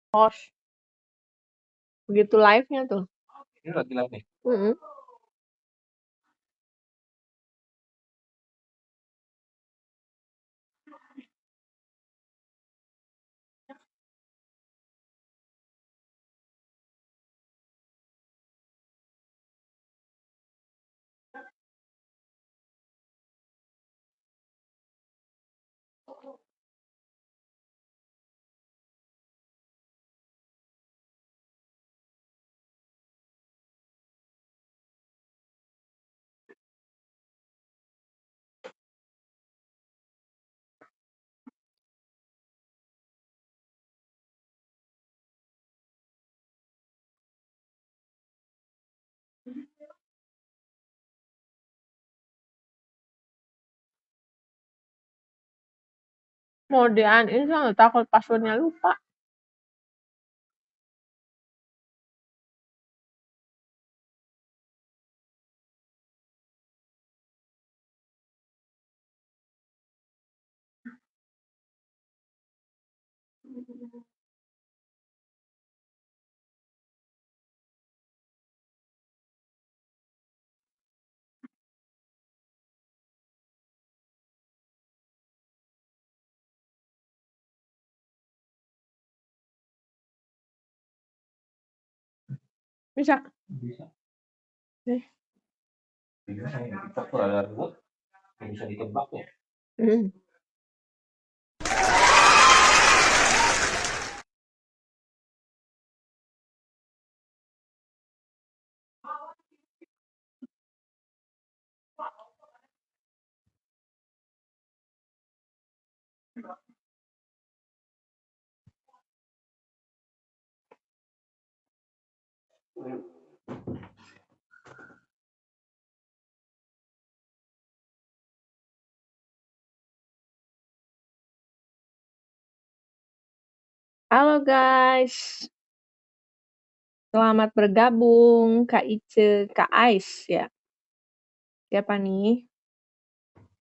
Host. Begitu live-nya tuh. Ini lagi live nih. Mm-mm. Mau ini saya takut passwordnya lupa. Bisa. Bisa. Eh. Gimana ya? Kita ada reward yang bisa ditebak ya. Hmm. Halo guys. Selamat bergabung Kak Ice, Kak Ais ya. Siapa nih?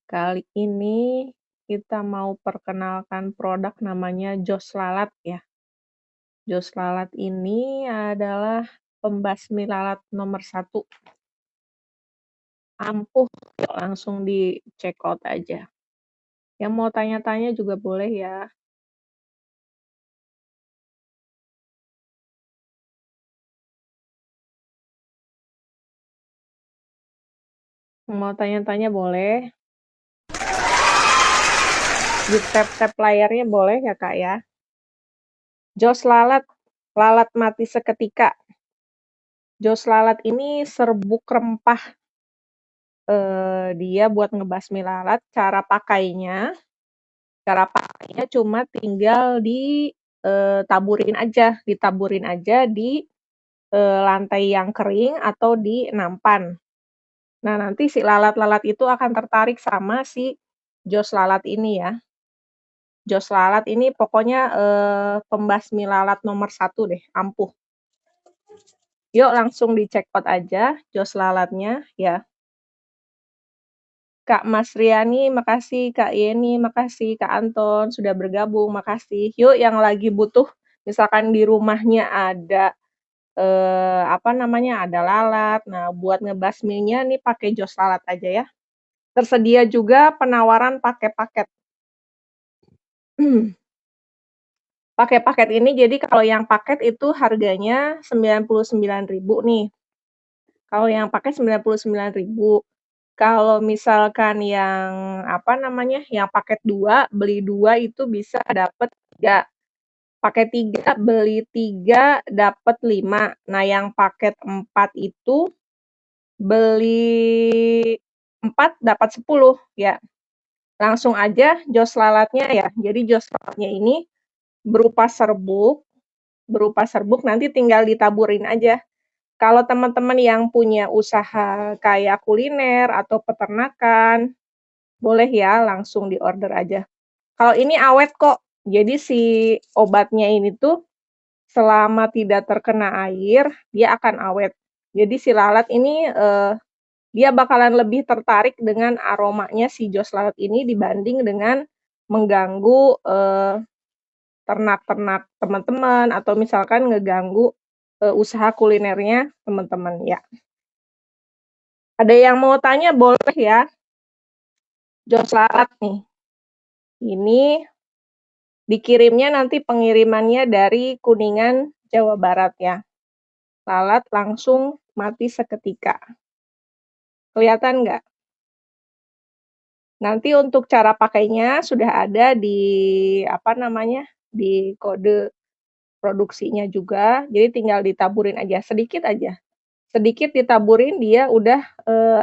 Kali ini kita mau perkenalkan produk namanya Jos Lalat ya. Jos Lalat ini adalah pembasmi lalat nomor 1. Ampuh, langsung di check out aja. Yang mau tanya-tanya juga boleh ya. Mau tanya-tanya boleh. Di tap-tap layarnya boleh ya Kak ya. Jos Lalat, lalat mati seketika. Jos Lalat ini serbuk rempah. Dia buat ngebasmi lalat. Cara pakainya cuma tinggal ditaburin aja di lantai yang kering atau di nampan. Nah, nanti si lalat-lalat itu akan tertarik sama si Jos Lalat ini ya. Jos Lalat ini pokoknya pembasmi lalat nomor 1 deh, ampuh. Yuk langsung di check out aja Jos Lalatnya ya. Kak Mas Riani, makasih. Kak Yeni, makasih. Kak Anton, sudah bergabung, makasih. Yuk yang lagi butuh, misalkan di rumahnya ada, ada lalat. Nah, buat ngebasminya nih pakai Jos Lalat aja ya. Tersedia juga penawaran pakai paket. Pakai paket ini, jadi kalau yang paket itu harganya 99.000 nih. Kalau yang paket 99.000. Kalau misalkan yang yang paket 2, beli 2 itu bisa dapat 3. Pakai 3, beli 3 dapat 5. Nah, yang paket 4 itu beli 4 dapat 10 ya. Langsung aja Jos Lalatnya ya. Jadi Jos Lalatnya ini berupa serbuk nanti tinggal ditaburin aja. Kalau teman-teman yang punya usaha kayak kuliner atau peternakan, boleh ya langsung diorder aja. Kalau ini awet kok. Jadi si obatnya ini tuh selama tidak terkena air, dia akan awet. Jadi si lalat ini dia bakalan lebih tertarik dengan aromanya si Jos Lalat ini dibanding dengan mengganggu ternak-ternak teman-teman atau misalkan ngeganggu usaha kulinernya teman-teman ya. Ada yang mau tanya boleh ya. Jos lalat nih. Ini dikirimnya nanti pengirimannya dari Kuningan, Jawa Barat ya. Lalat langsung mati seketika. Kelihatan nggak? Nanti untuk cara pakainya sudah ada di di kode produksinya juga. Jadi tinggal ditaburin aja sedikit aja. Sedikit ditaburin dia udah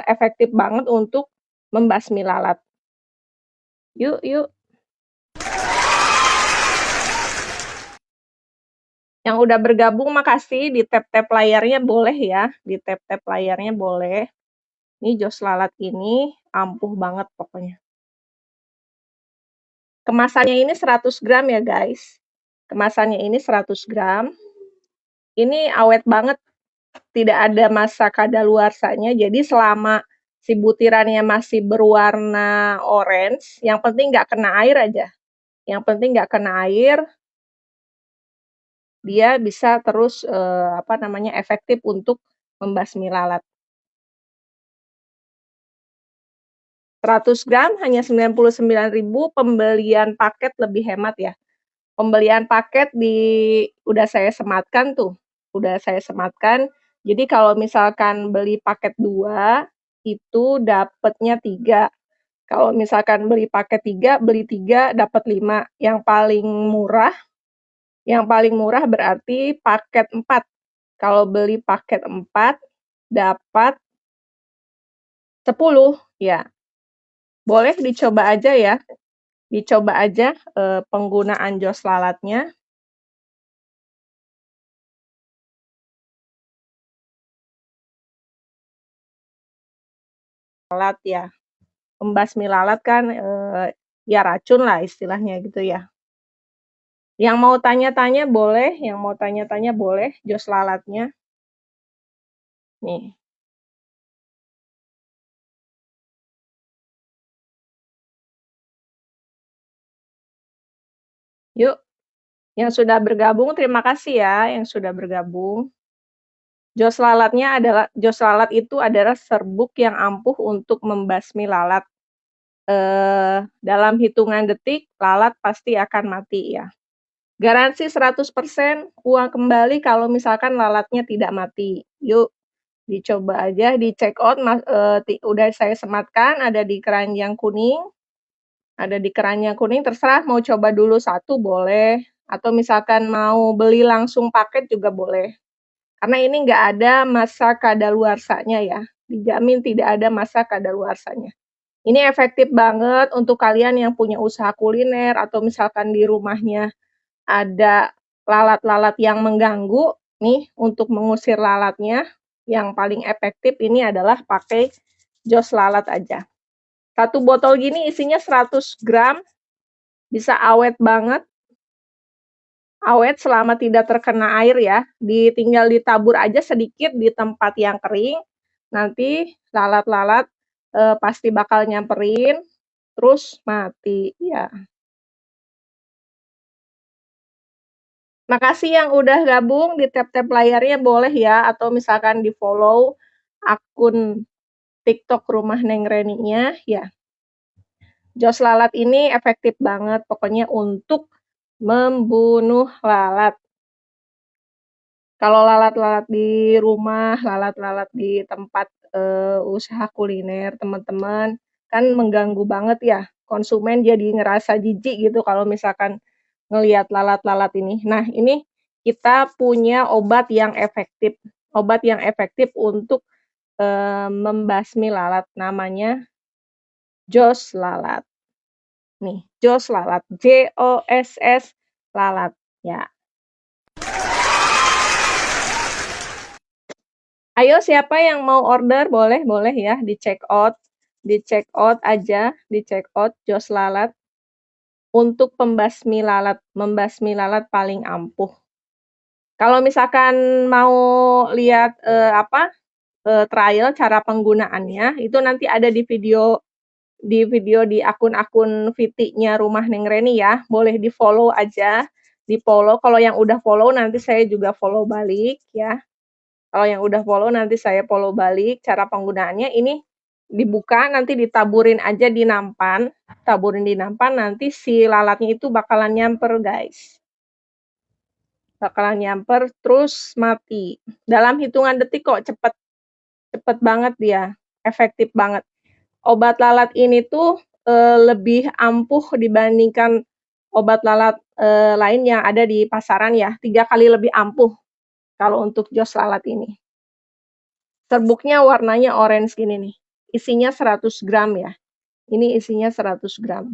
efektif banget untuk membasmi lalat. Yuk, yuk. Yang udah bergabung makasih, di tap-tap layarnya boleh ya, di tap-tap layarnya boleh. Ini jos lalat ini ampuh banget pokoknya. Kemasannya ini 100 gram ya guys. Kemasannya ini 100 gram. Ini awet banget, tidak ada masa kadaluarsanya. Jadi selama si butirannya masih berwarna orange, yang penting nggak kena air aja. Yang penting nggak kena air, dia bisa terus efektif untuk membasmi lalat. 100 gram hanya 99.000, pembelian paket lebih hemat ya. Pembelian paket udah saya sematkan tuh. Udah saya sematkan. Jadi kalau misalkan beli paket 2 itu dapatnya 3. Kalau misalkan beli paket 3, beli 3 dapat 5. Yang paling murah berarti paket 4. Kalau beli paket 4 dapat 10 ya. Boleh dicoba aja ya. Dicoba aja penggunaan jos lalatnya. Lalat ya. Membasmi lalat kan ya racun lah istilahnya gitu ya. Yang mau tanya-tanya boleh, jos lalatnya. Nih. Yuk, yang sudah bergabung terima kasih ya yang sudah bergabung. Jos lalat itu adalah serbuk yang ampuh untuk membasmi lalat. Dalam hitungan detik lalat pasti akan mati ya. Garansi 100% uang kembali kalau misalkan lalatnya tidak mati. Yuk, dicoba aja, di check out, udah saya sematkan, ada di keranjang kuning. Ada di keranjang kuning, terserah mau coba dulu 1 boleh, atau misalkan mau beli langsung paket juga boleh. Karena ini nggak ada masa kadaluarsanya ya, dijamin tidak ada masa kadaluarsanya. Ini efektif banget untuk kalian yang punya usaha kuliner, atau misalkan di rumahnya ada lalat-lalat yang mengganggu, nih untuk mengusir lalatnya, yang paling efektif ini adalah pakai jos lalat aja. 1 botol gini isinya 100 gram, bisa awet banget. Awet selama tidak terkena air ya, tinggal ditabur aja sedikit di tempat yang kering, nanti lalat-lalat pasti bakal nyamperin, terus mati, ya. Makasih yang udah gabung, di tap-tap layarnya boleh ya, atau misalkan di-follow akun TikTok Rumah Neng Reninya, ya. Jos lalat ini efektif banget, pokoknya untuk membunuh lalat. Kalau lalat-lalat di rumah, lalat-lalat di tempat usaha kuliner teman-teman, kan mengganggu banget ya, konsumen jadi ngerasa jijik gitu kalau misalkan ngelihat lalat-lalat ini. Nah, ini kita punya obat yang efektif untuk membasmi lalat, namanya jos lalat. Nih, jos lalat, JOSS lalat, ya. Ayo siapa yang mau order boleh ya, di check out aja, di check out jos lalat untuk membasmi lalat paling ampuh. Kalau misalkan mau lihat trial cara penggunaannya, itu nanti ada di video di akun-akun VT-nya Rumah Neng Reni ya, boleh di-follow aja. di-follow. Kalau yang udah follow nanti saya juga follow balik ya. Kalau yang udah follow nanti saya follow balik. Cara penggunaannya ini dibuka, nanti ditaburin aja di nampan, taburin di nampan, nanti si lalatnya itu bakalan nyamper, guys. Bakalan nyamper terus mati. Dalam hitungan detik kok, cepet banget dia, efektif banget. Obat lalat ini tuh lebih ampuh dibandingkan obat lalat lain yang ada di pasaran ya, 3 kali lebih ampuh kalau untuk jos lalat ini. Serbuknya warnanya orange gini nih, isinya 100 gram ya, ini isinya 100 gram.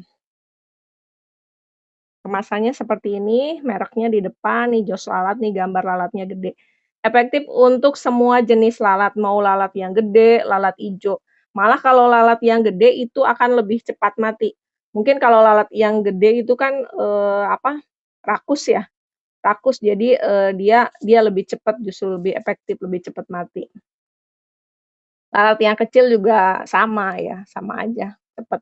Kemasannya seperti ini, mereknya di depan, nih jos lalat nih, gambar lalatnya gede. Efektif untuk semua jenis lalat, mau lalat yang gede, lalat ijo. Malah kalau lalat yang gede itu akan lebih cepat mati. Mungkin kalau lalat yang gede itu kan, rakus ya, rakus jadi, dia lebih cepat justru lebih efektif, lebih cepat mati. Lalat yang kecil juga sama ya, sama aja, cepet.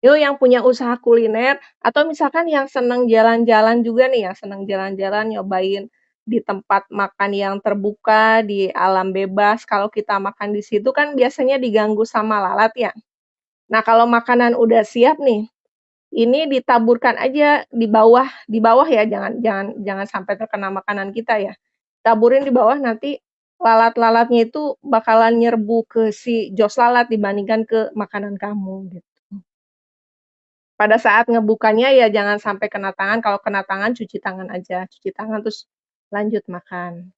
Yuk yang punya usaha kuliner atau misalkan yang senang jalan-jalan juga nih, yang senang jalan-jalan nyobain di tempat makan yang terbuka, di alam bebas, kalau kita makan di situ kan biasanya diganggu sama lalat ya. Nah, kalau makanan udah siap nih, ini ditaburkan aja di bawah ya, jangan jangan jangan sampai terkena makanan kita ya. Taburin di bawah nanti lalat-lalatnya itu bakalan nyerbu ke si jos lalat dibandingkan ke makanan kamu, gitu. Pada saat ngebukanya ya jangan sampai kena tangan, kalau kena tangan cuci tangan aja, cuci tangan terus lanjut makan.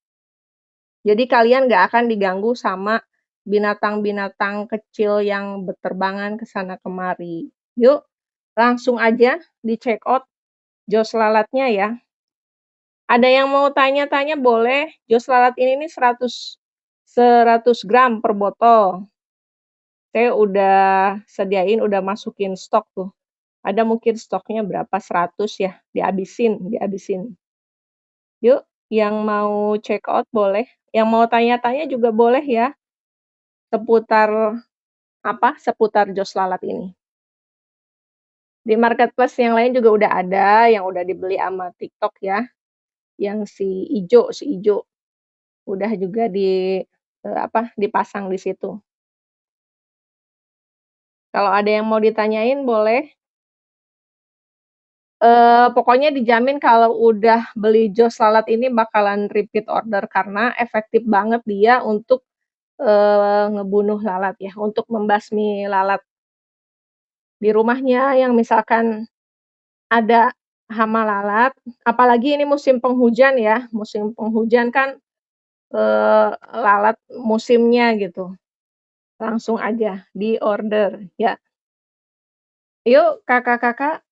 Jadi kalian nggak akan diganggu sama binatang-binatang kecil yang berterbangan ke sana kemari. Yuk, langsung aja di-check out jos lalatnya ya. Ada yang mau tanya-tanya boleh, jos lalat ini nih 100 gram per botol. Saya udah sediain, udah masukin stok tuh. Ada mungkin stoknya berapa, 100 ya, dihabisin. Yuk, yang mau check out boleh, yang mau tanya-tanya juga boleh ya, seputar seputar jos lalat ini. Di marketplace yang lain juga udah ada, yang udah dibeli sama TikTok ya, yang si ijo, udah juga dipasang di situ. Kalau ada yang mau ditanyain boleh. Pokoknya dijamin kalau udah beli jos lalat ini bakalan repeat order karena efektif banget dia untuk, ngebunuh lalat ya, untuk membasmi lalat. Di rumahnya yang misalkan ada hama lalat, apalagi ini musim penghujan ya, musim penghujan kan, lalat musimnya gitu, langsung aja di-order ya. Yuk Kakak-kakak,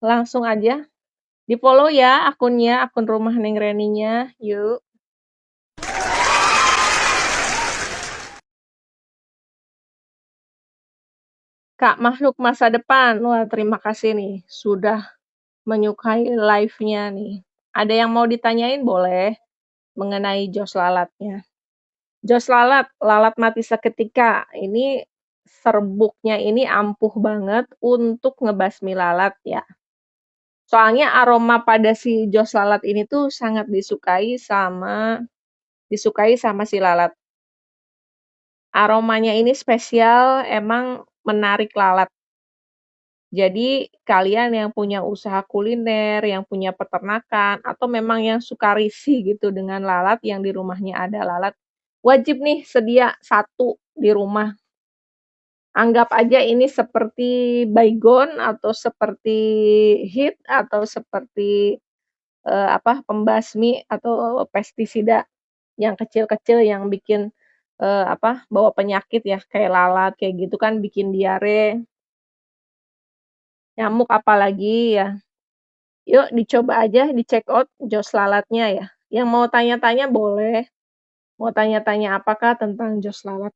langsung aja di-follow ya akunnya, akun Rumah Neng Reninya, yuk. Kak, makhluk masa depan. Wah, terima kasih nih sudah menyukai live-nya nih. Ada yang mau ditanyain boleh mengenai jos lalatnya. Jos lalat, lalat mati seketika. Ini serbuknya ini ampuh banget untuk ngebasmi lalat ya. Soalnya aroma pada si jos lalat ini tuh sangat disukai sama si lalat. Aromanya ini spesial, emang menarik lalat. Jadi kalian yang punya usaha kuliner, yang punya peternakan, atau memang yang suka risih gitu dengan lalat, yang di rumahnya ada lalat, wajib nih sedia 1 di rumah. Anggap aja ini seperti baygon, atau seperti heat, atau seperti, pembasmi atau pestisida yang kecil-kecil yang bikin, bawa penyakit ya, kayak lalat, kayak gitu kan bikin diare, nyamuk apalagi ya. Yuk dicoba aja, di-check out jos lalatnya ya. Yang mau tanya-tanya boleh. Mau tanya-tanya apakah tentang jos lalat?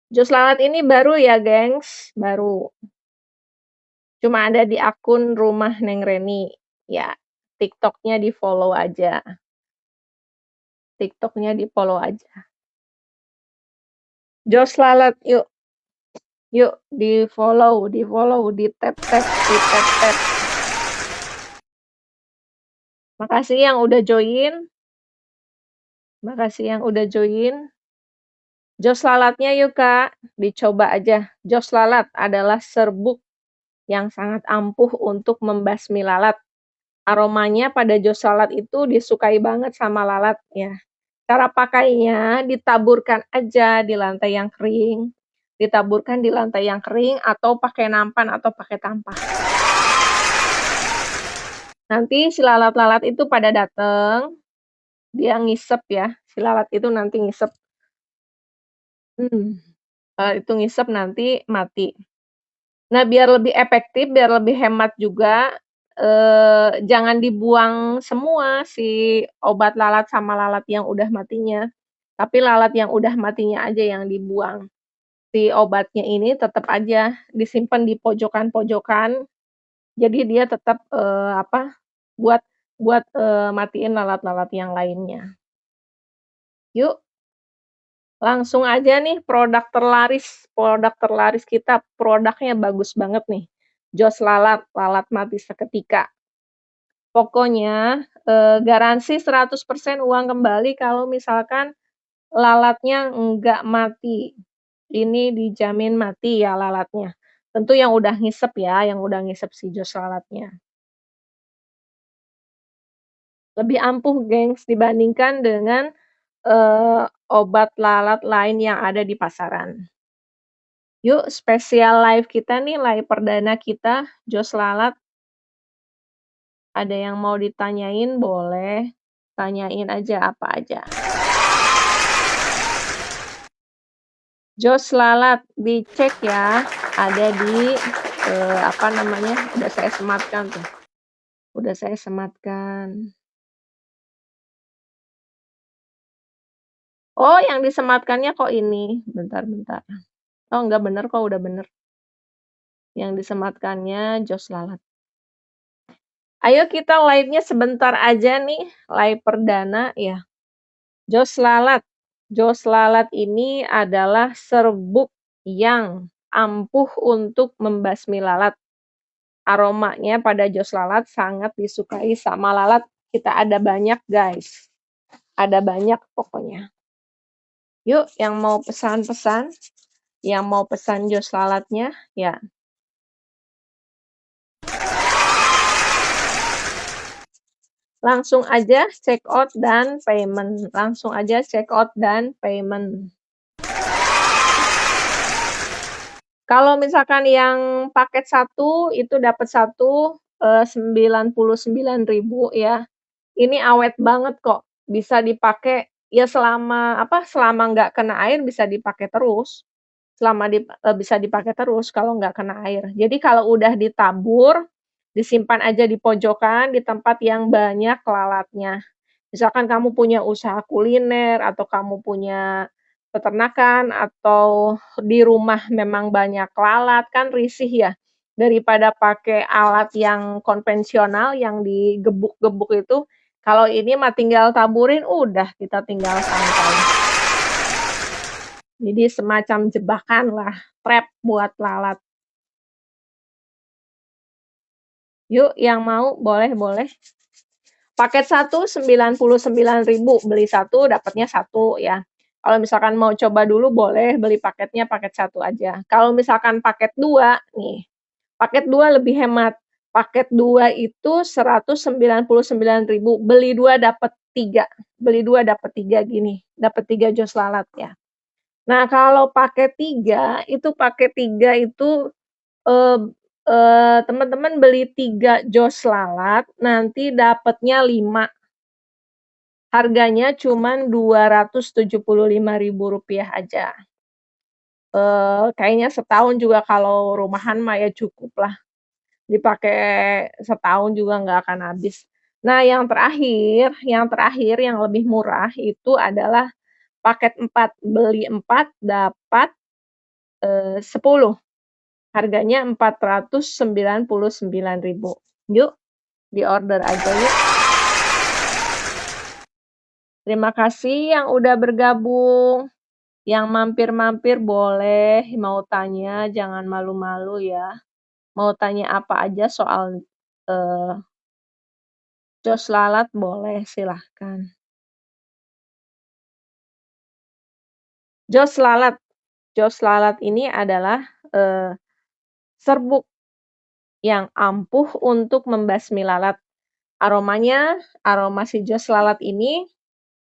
Jos lalat ini baru ya, gengs, baru. Cuma ada di akun Rumah Neng Reni. Ya, TikTok-nya di-follow aja. TikTok-nya di-follow aja. Jos lalat, yuk. Yuk di-follow, di-tap-tap, di-tap-tap. Makasih yang udah join. Makasih yang udah join. Jos lalatnya yuk, Kak. Dicoba aja. Jos lalat adalah serbuk yang sangat ampuh untuk membasmi lalat. Aromanya pada jos lalat itu disukai banget sama lalat ya. Cara pakainya ditaburkan aja di lantai yang kering. Ditaburkan di lantai yang kering atau pakai nampan atau pakai tampah. Nanti si lalat-lalat itu pada dateng, dia ngisep ya, si lalat itu nanti ngisep. Itu ngisep nanti mati. Nah, biar lebih efektif, biar lebih hemat juga, jangan dibuang semua si obat lalat sama lalat yang udah matinya, tapi lalat yang udah matinya aja yang dibuang. Si obatnya ini tetep aja disimpen di pojokan-pojokan, jadi dia tetap, buat buat, matiin lalat-lalat yang lainnya. Yuk, langsung aja nih produk terlaris kita, produknya bagus banget nih, Jos lalat, lalat mati seketika. Pokoknya, garansi 100% uang kembali kalau misalkan lalatnya enggak mati. Ini dijamin mati ya lalatnya. Tentu yang udah ngisep ya, yang udah ngisep si Jos lalatnya. Lebih ampuh gengs dibandingkan dengan, obat lalat lain yang ada di pasaran. Yuk spesial live kita nih, live perdana kita, Jos lalat. Ada yang mau ditanyain boleh, tanyain aja apa aja. Jos lalat dicek ya, ada di, udah saya sematkan tuh, udah saya sematkan. Oh yang disematkannya kok ini, bentar bentar. Oh enggak bener kok, udah bener. Yang disematkannya Jos lalat. Ayo kita live-nya sebentar aja nih, live perdana ya. Jos lalat. Jos lalat ini adalah serbuk yang ampuh untuk membasmi lalat. Aromanya pada jos lalat sangat disukai sama lalat. Kita ada banyak guys. Ada banyak pokoknya. Yuk yang mau pesan-pesan, yang mau pesan jos lalatnya, ya. Langsung aja check out dan payment. Langsung aja check out dan payment. Kalau misalkan yang paket 1 itu dapat 1, 99.000 ya. Ini awet banget kok, bisa dipakai ya selama selama nggak kena air bisa dipakai terus. Bisa dipakai terus kalau nggak kena air. Jadi kalau udah ditabur, disimpan aja di pojokan, di tempat yang banyak lalatnya. Misalkan kamu punya usaha kuliner atau kamu punya peternakan atau di rumah memang banyak lalat, kan risih ya. Daripada pakai alat yang konvensional yang digebuk-gebuk itu, kalau ini mah tinggal taburin udah kita tinggal santai. Jadi semacam jebakan lah, trap buat lalat. Yuk yang mau boleh-boleh. Paket 1 99.000, beli 1 dapatnya 1 ya. Kalau misalkan mau coba dulu boleh beli paketnya paket 1 aja. Kalau misalkan paket 2 nih, paket 2 lebih hemat. Paket 2 itu 199.000, beli 2 dapat 3. Beli 2 dapat 3 gini, dapat 3 jos lalat ya. Nah, kalau paket 3, itu paket 3 itu, eee teman-teman beli 3 jos lalat, nanti dapatnya 5. Harganya cuman Rp275.000 aja. Kayaknya setahun juga kalau rumahan mah ya cukuplah, dipakai setahun juga nggak akan habis. Nah yang terakhir yang lebih murah itu adalah paket 4, beli 4 dapat, 10, harganya Rp499.000. Yuk, diorder aja yuk. Terima kasih yang udah bergabung. Yang mampir-mampir boleh, mau tanya jangan malu-malu ya. Mau tanya apa aja soal, eee, Jos lalat boleh, silahkan. Jos lalat. Jos lalat ini adalah, serbuk yang ampuh untuk membasmi lalat. Aromanya, aroma si jos lalat ini,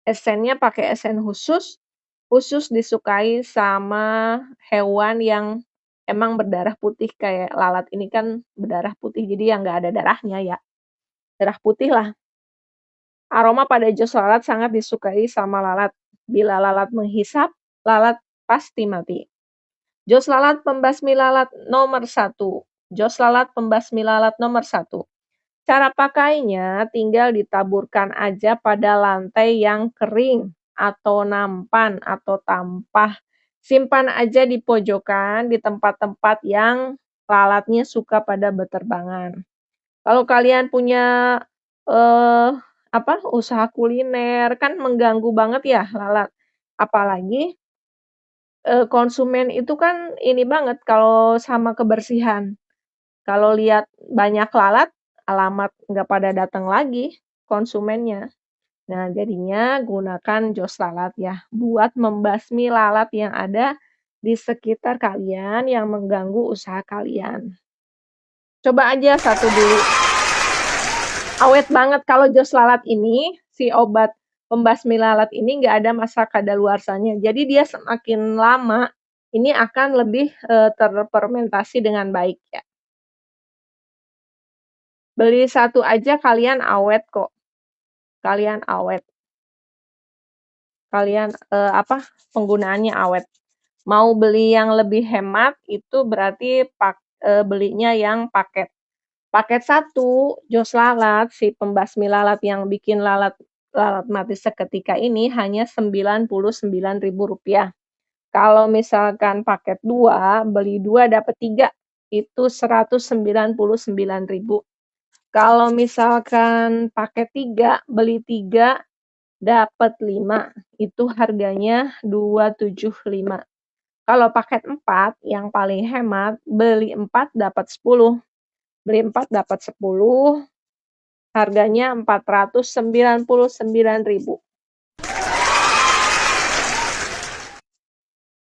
esennya pakai esen khusus, khusus disukai sama hewan yang emang berdarah putih kayak lalat ini kan berdarah putih, jadi yang nggak ada darahnya ya, darah putih lah. Aroma pada jos lalat sangat disukai sama lalat. Bila lalat menghisap, lalat pasti mati. Jos lalat pembasmi lalat nomor satu. Jos lalat pembasmi lalat nomor satu. Cara pakainya tinggal ditaburkan aja pada lantai yang kering atau nampan atau tampah. Simpan aja di pojokan di tempat-tempat yang lalatnya suka pada berterbangan. Kalau kalian punya, eee, usaha kuliner kan mengganggu banget ya lalat. Apalagi, konsumen itu kan ini banget kalau sama kebersihan. Kalau lihat banyak lalat, alamat nggak pada datang lagi konsumennya. Nah, jadinya gunakan jos lalat ya, buat membasmi lalat yang ada di sekitar kalian yang mengganggu usaha kalian. Coba aja satu dulu. Awet banget kalau jos lalat ini, si obat pembasmi lalat ini nggak ada masa kadaluarsanya. Jadi dia semakin lama, ini akan lebih, terfermentasi dengan baik ya. Beli satu aja kalian awet kok, kalian awet. Kalian, penggunaannya awet. Mau beli yang lebih hemat, itu berarti belinya yang paket. Paket satu jos lalat, si pembasmi lalat yang bikin lalat lalat mati seketika ini hanya Rp99.000. Kalau misalkan paket 2 beli 2 dapat 3 itu Rp199.000. Kalau misalkan paket 3 beli 3 dapat 5 itu harganya Rp275. Kalau paket 4 yang paling hemat, beli 4 dapat 10. Beli 4 dapat 10, harganya Rp499.000.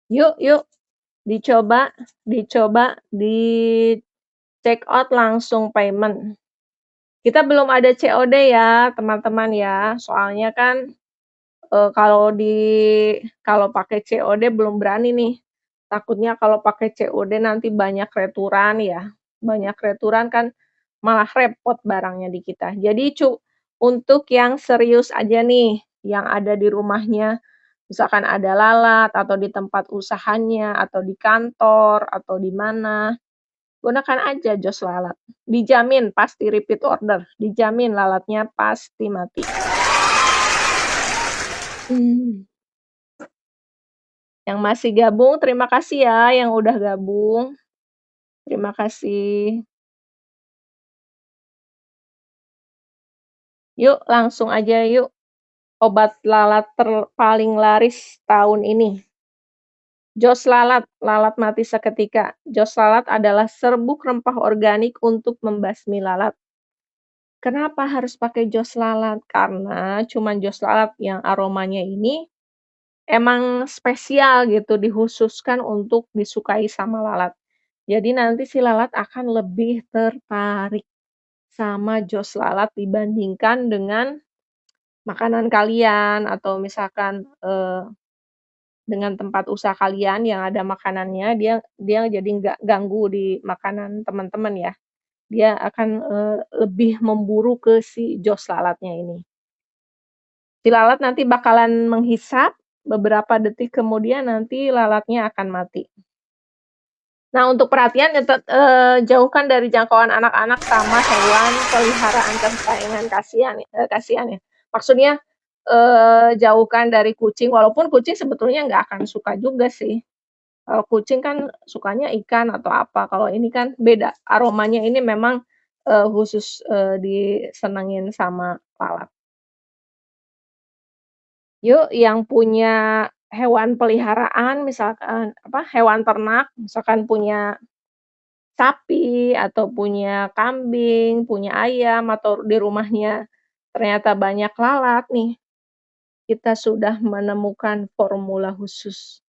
Yuk yuk, dicoba dicoba, di-check out langsung payment. Kita belum ada COD ya, teman-teman ya, soalnya kan, kalau pakai COD belum berani nih. Takutnya kalau pakai COD nanti banyak returan ya, banyak returan kan malah repot barangnya di kita. Jadi untuk yang serius aja nih, yang ada di rumahnya, misalkan ada lalat atau di tempat usahanya, atau di kantor, atau di mana, gunakan aja jos lalat. Dijamin pasti repeat order, dijamin lalatnya pasti mati. Yang masih gabung, terima kasih ya yang udah gabung. Terima kasih. Yuk, langsung aja yuk. Obat lalat paling laris tahun ini. Jos lalat, lalat mati seketika. Jos lalat adalah serbuk rempah organik untuk membasmi lalat. Kenapa harus pakai jos lalat? Karena cuman jos lalat yang aromanya ini emang spesial gitu, dikhususkan untuk disukai sama lalat. Jadi nanti si lalat akan lebih tertarik sama jos lalat dibandingkan dengan makanan kalian atau misalkan, dengan tempat usaha kalian yang ada makanannya, dia dia jadi nggak ganggu di makanan teman-teman ya. Dia akan, lebih memburu ke si jos lalatnya ini. Si lalat nanti bakalan menghisap, beberapa detik kemudian nanti lalatnya akan mati. Nah, untuk perhatian jauhkan dari jangkauan anak-anak sama hewan peliharaan kesayangan kasihan ya. Maksudnya, jauhkan dari kucing, walaupun kucing sebetulnya nggak akan suka juga sih. Kalau kucing kan sukanya ikan atau apa, kalau ini kan beda, aromanya ini memang, khusus, disenengin sama lalat. Yuk yang punya hewan peliharaan misalkan hewan ternak, misalkan punya sapi atau punya kambing, punya ayam, atau di rumahnya ternyata banyak lalat nih. Kita sudah menemukan formula khusus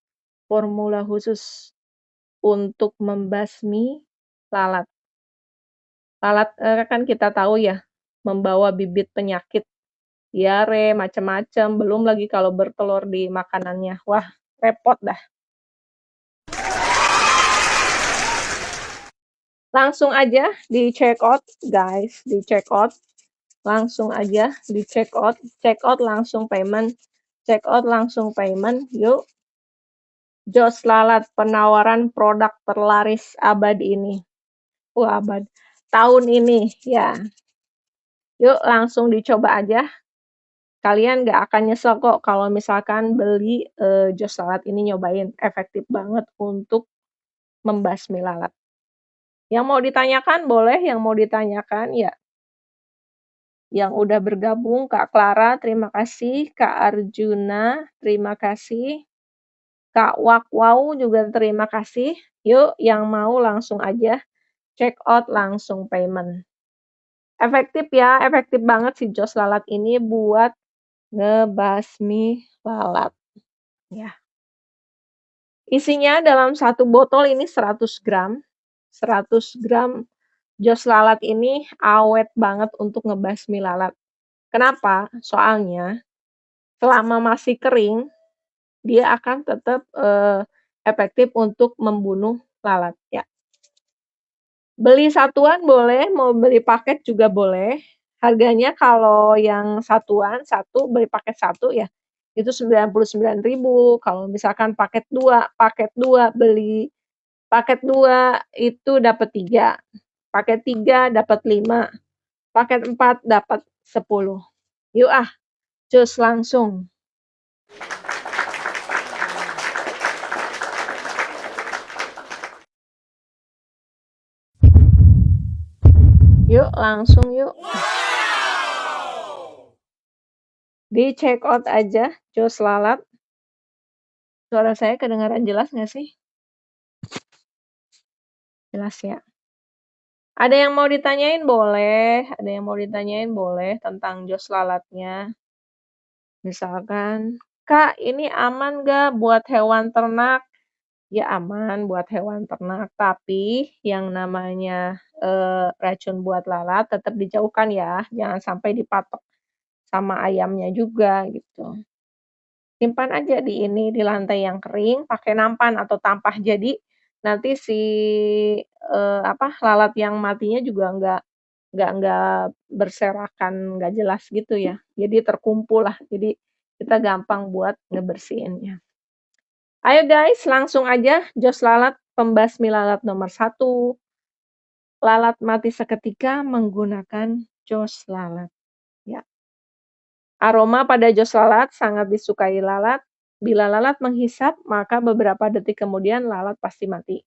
untuk membasmi lalat. Lalat, kan kita tahu ya, membawa bibit penyakit, diare, macam-macam, belum lagi kalau bertelur di makanannya. Wah, repot dah. Langsung aja di-check out, guys, di-check out. Langsung aja di-check out langsung payment, check out langsung payment, yuk. Jos Lalat, penawaran produk terlaris abad ini. Abad. Tahun ini, ya. Yuk langsung dicoba aja. Kalian nggak akan nyesel kok kalau misalkan beli Jos Lalat ini, nyobain. Efektif banget untuk membasmi lalat. Yang mau ditanyakan boleh, yang mau ditanyakan ya. Yang udah bergabung, Kak Clara, terima kasih. Kak Arjuna, terima kasih. Kak Wakwau juga terima kasih. Yuk, yang mau langsung aja check out langsung payment. Efektif ya, efektif banget si Jos Lalat ini buat ngebasmi lalat. Ya. Isinya dalam satu botol ini 100 gram. 100 gram Jos Lalat ini awet banget untuk ngebasmi lalat. Kenapa? Soalnya selama masih kering, dia akan tetap efektif untuk membunuh lalat, ya. Beli satuan boleh, mau beli paket juga boleh. Harganya kalau yang satuan, satu beli paket satu ya, itu 99.000. Kalau misalkan paket 2 beli paket 2 itu dapat 3, paket 3 dapat 5, paket 4 dapat 10. Yuk cus langsung. Yuk, langsung yuk. Di check out aja, Jos Lalat. Suara saya kedengaran jelas nggak sih? Jelas ya. Ada yang mau ditanyain boleh, tentang Jos Lalatnya. Misalkan, Kak, ini aman nggak buat hewan ternak? Ya aman buat hewan ternak, tapi yang namanya racun buat lalat tetap dijauhkan ya, jangan sampai dipatok sama ayamnya juga gitu. Simpan aja di lantai yang kering, pakai nampan atau tampah. Jadi nanti si lalat yang matinya juga nggak berserakan, nggak jelas gitu ya. Jadi terkumpul lah. Jadi kita gampang buat ngebersihinnya. Ayo guys, langsung aja Jos Lalat, pembasmi lalat nomor 1. Lalat mati seketika menggunakan Jos Lalat. Ya. Aroma pada Jos Lalat sangat disukai lalat. Bila lalat menghisap, maka beberapa detik kemudian lalat pasti mati.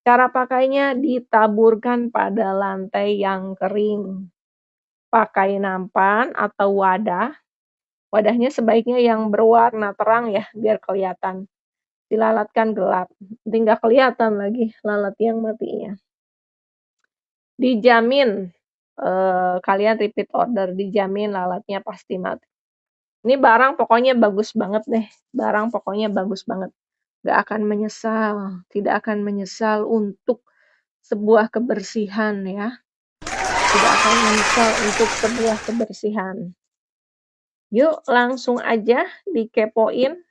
Cara pakainya ditaburkan pada lantai yang kering. Pakai nampan atau wadah. Wadahnya sebaiknya yang berwarna terang ya, biar kelihatan. Dilalatkan gelap, tinggal kelihatan lagi lalat yang matinya. Dijamin, kalian repeat order, dijamin lalatnya pasti mati. Ini barang pokoknya bagus banget deh, barang pokoknya bagus banget. Nggak akan menyesal, tidak akan menyesal untuk sebuah kebersihan ya. Tidak akan menyesal untuk sebuah kebersihan. Yuk langsung aja dikepoin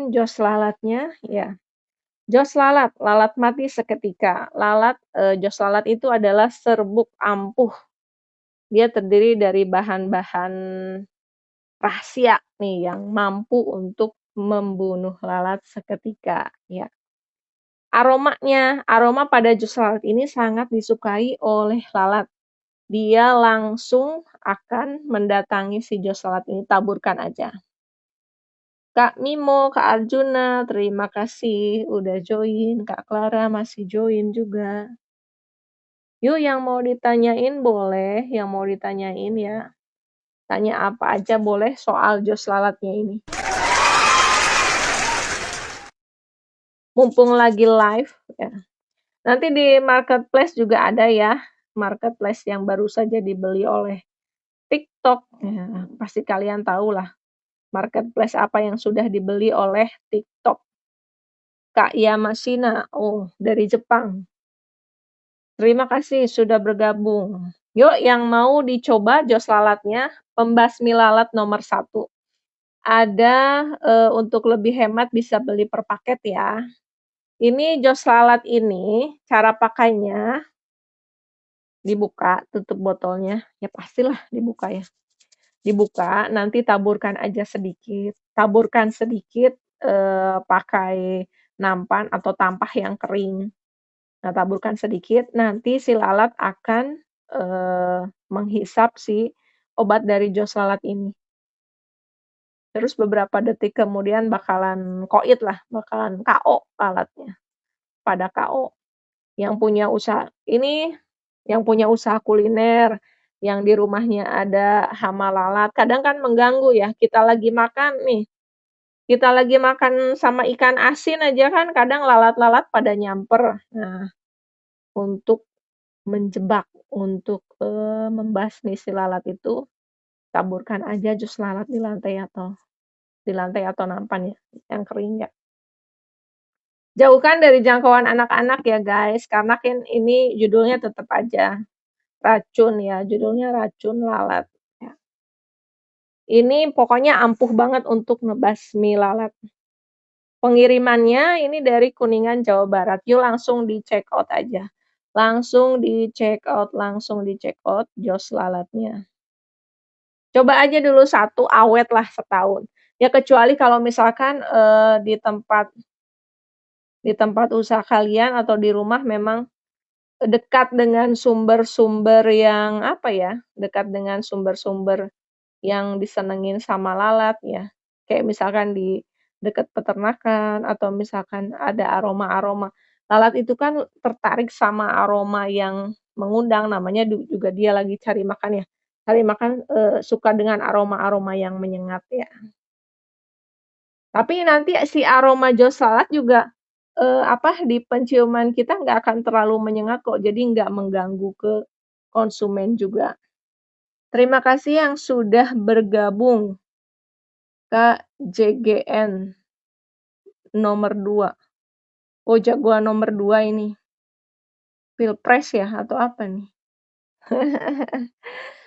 Jos Lalatnya ya. Jos Lalat, lalat mati seketika. Jos Lalat itu adalah serbuk ampuh. Dia terdiri dari bahan-bahan rahasia nih yang mampu untuk membunuh lalat seketika ya. Aroma pada Jos Lalat ini sangat disukai oleh lalat. Dia langsung akan mendatangi si Jos Lalat ini, taburkan aja. Kak Mimo, Kak Arjuna, terima kasih udah join. Kak Clara masih join juga. Yuk yang mau ditanyain boleh, yang mau ditanyain ya. Tanya apa aja boleh soal Jos Lalatnya ini. Mumpung lagi live ya. Nanti di marketplace juga ada ya. marketplace yang baru saja dibeli oleh TikTok. Ya, pasti kalian tahulah marketplace apa yang sudah dibeli oleh TikTok. Kak Yamashina, oh dari Jepang. Terima kasih sudah bergabung. Yuk yang mau dicoba jos lalatnya, pembasmi lalat nomor 1. Ada, untuk lebih hemat bisa beli per paket ya. Ini jos lalat ini, cara pakainya, dibuka, tutup botolnya, ya pastilah dibuka ya. Dibuka, nanti taburkan sedikit, pakai nampan atau tampah yang kering. Nah, taburkan sedikit, nanti si lalat akan, menghisap si obat dari jos lalat ini. Terus beberapa detik kemudian bakalan koit lah, bakalan KO lalatnya, pada KO. Yang punya usaha ini, yang punya usaha kuliner, yang di rumahnya ada hama lalat, kadang kan mengganggu ya, kita lagi makan nih, kita lagi makan sama ikan asin aja kan kadang lalat-lalat pada nyamper. Nah, untuk menjebak, untuk, membasmi si lalat itu, taburkan aja jus lalat di lantai atau nampan ya, yang kering ya. Jauhkan dari jangkauan anak-anak ya guys, karena kan ini judulnya tetap aja racun ya, judulnya racun lalat ya. Ini pokoknya ampuh banget untuk ngebasmi lalat. Pengirimannya ini dari Kuningan, Jawa Barat. Yuk langsung di-check out aja. Langsung di-check out jos lalatnya. Coba aja dulu 1, awet lah setahun. Ya kecuali kalau misalkan, di tempat usaha kalian atau di rumah memang dekat dengan sumber-sumber yang, apa ya, dekat dengan sumber-sumber yang disenengin sama lalat ya. Kayak misalkan di dekat peternakan atau misalkan ada aroma-aroma. Lalat itu kan tertarik sama aroma yang mengundang, namanya juga dia lagi cari makan ya. Cari makan, suka dengan aroma-aroma yang menyengat ya. Tapi nanti si aroma jos lalat juga, di penciuman kita nggak akan terlalu menyengat kok, jadi nggak mengganggu ke konsumen juga. Terima kasih yang sudah bergabung, Kak JGN nomor 2. Oh, jagoan nomor 2 ini. Pilpres ya atau apa nih?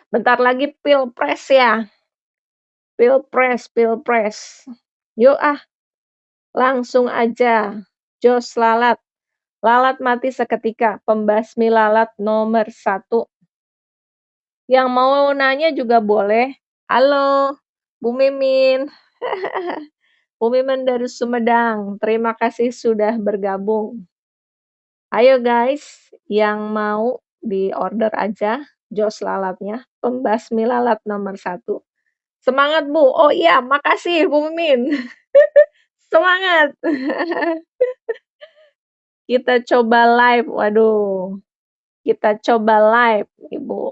Bentar lagi pilpres ya. Pilpres. Yuk langsung aja. Jos lalat. Lalat mati seketika. Pembasmi lalat nomor 1. Yang mau nanya juga boleh. Halo, Bu Mimin. Bu Mimin dari Sumedang. Terima kasih sudah bergabung. Ayo guys, yang mau di-order aja jos lalatnya. Pembasmi lalat nomor 1. Semangat Bu. Oh iya, makasih Bu Mimin. Semangat. Kita coba live. Waduh. Kita coba live, Ibu.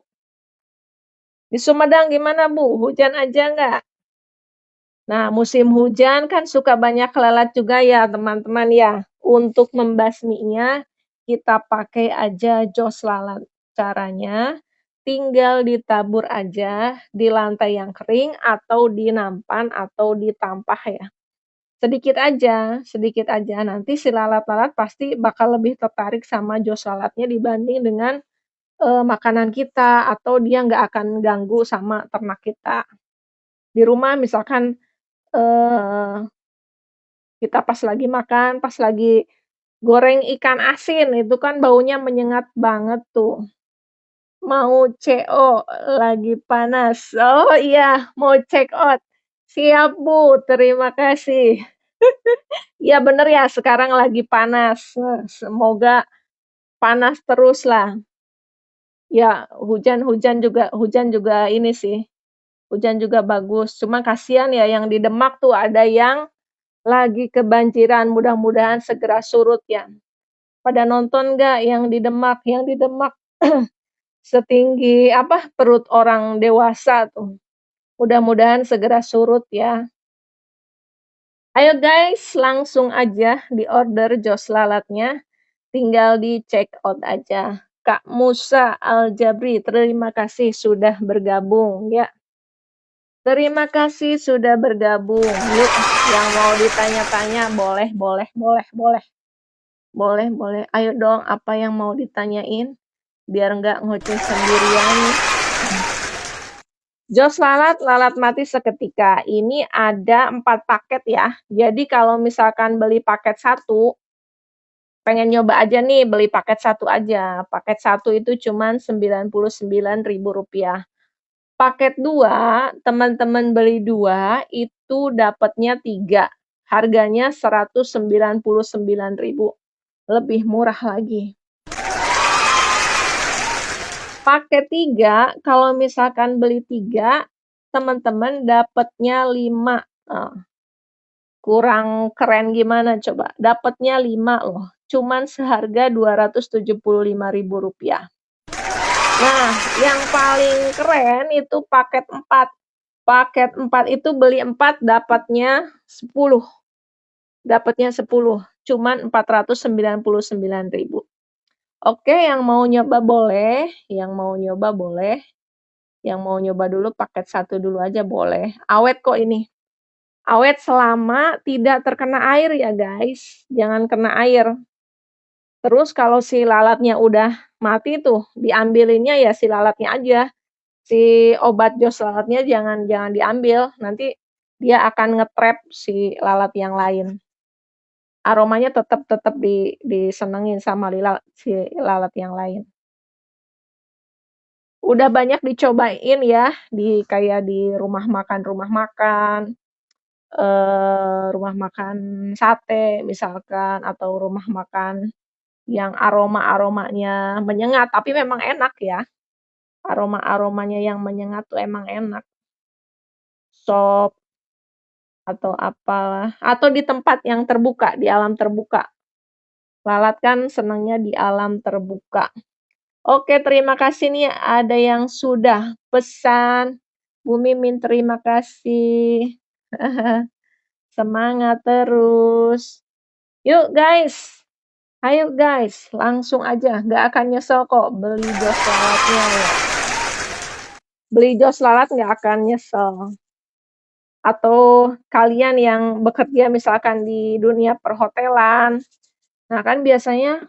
Di Sumedang gimana Bu? Hujan aja nggak? Nah, musim hujan kan suka banyak lalat juga ya teman-teman ya. Untuk membasminya, kita pakai aja jos lalat. Caranya, tinggal ditabur aja di lantai yang kering atau di nampan atau di tampah ya. Sedikit aja. Nanti si lalat-lalat pasti bakal lebih tertarik sama jos lalatnya dibanding dengan makanan kita atau dia nggak akan ganggu sama ternak kita. Di rumah misalkan, kita pas lagi makan, pas lagi goreng ikan asin, itu kan baunya menyengat banget tuh. Mau CO, lagi panas. Oh iya, mau check out. Siap Bu, terima kasih. Iya bener ya, sekarang lagi panas. Semoga panas terus lah. Ya, hujan juga ini sih, hujan juga bagus. Cuma kasihan ya yang di Demak tuh ada yang lagi kebanjiran, mudah-mudahan segera surut ya. Pada nonton nggak yang di Demak? Yang di Demak setinggi perut orang dewasa tuh. Mudah-mudahan segera surut ya. Ayo guys, langsung aja di order jos lalatnya. Tinggal di check out aja. Kak Musa Al-Jabri, terima kasih sudah bergabung ya. Terima kasih sudah bergabung. Yuk, yang mau ditanya-tanya boleh, boleh, boleh, boleh. Boleh, boleh. Ayo dong, apa yang mau ditanyain? Biar nggak ngoceh sendirian. Jos lalat, lalat mati seketika. Ini ada 4 paket ya. Jadi kalau misalkan beli paket 1, pengen nyoba aja nih beli paket 1 aja. Paket 1 itu cuman Rp99.000. Paket 2, teman-teman beli 2, itu dapatnya 3. Harganya Rp199.000. Lebih murah lagi. Paket 3, kalau misalkan beli 3, teman-teman dapatnya 5. Kurang keren gimana coba? Dapatnya 5 loh, cuman seharga Rp275.000. Nah, yang paling keren itu paket 4. Paket 4 itu beli 4 dapatnya 10. Dapatnya 10, cuman Rp499.000. Oke, yang mau nyoba boleh, yang mau nyoba boleh, yang mau nyoba dulu paket 1 dulu aja boleh. Awet kok ini. Awet selama tidak terkena air ya guys, jangan kena air. Terus kalau si lalatnya udah mati tuh, diambilinnya ya si lalatnya aja. Si obat jos lalatnya jangan diambil, nanti dia akan nge-trap si lalat yang lain. Aromanya tetap tetap disenengin sama si lalat yang lain. Udah banyak dicobain ya, kayak di rumah makan, rumah makan sate misalkan, atau rumah makan yang aroma-aromanya menyengat, tapi memang enak ya, aroma-aromanya yang menyengat tuh emang enak. Sop atau apalah, atau di tempat yang terbuka, di alam terbuka. Lalat kan senangnya di alam terbuka. Oke, terima kasih nih ada yang sudah pesan. Bu Mimin terima kasih. Semangat terus. Yuk guys, ayo guys, langsung aja, nggak akan nyesel kok beli jos lalatnya ya. Beli jos lalat nggak akan nyesel. Atau kalian yang bekerja misalkan di dunia perhotelan, nah kan biasanya,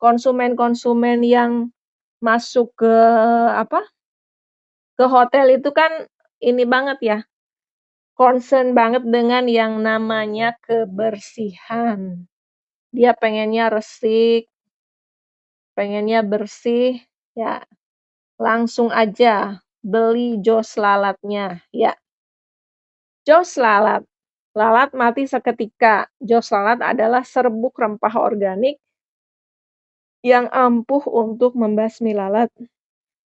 konsumen-konsumen yang masuk ke apa, ke hotel itu kan ini banget ya, concern banget dengan yang namanya kebersihan. Dia pengennya resik, pengennya bersih, ya langsung aja beli jos lalatnya, ya. Jos lalat. Lalat mati seketika. Jos lalat adalah serbuk rempah organik yang ampuh untuk membasmi lalat.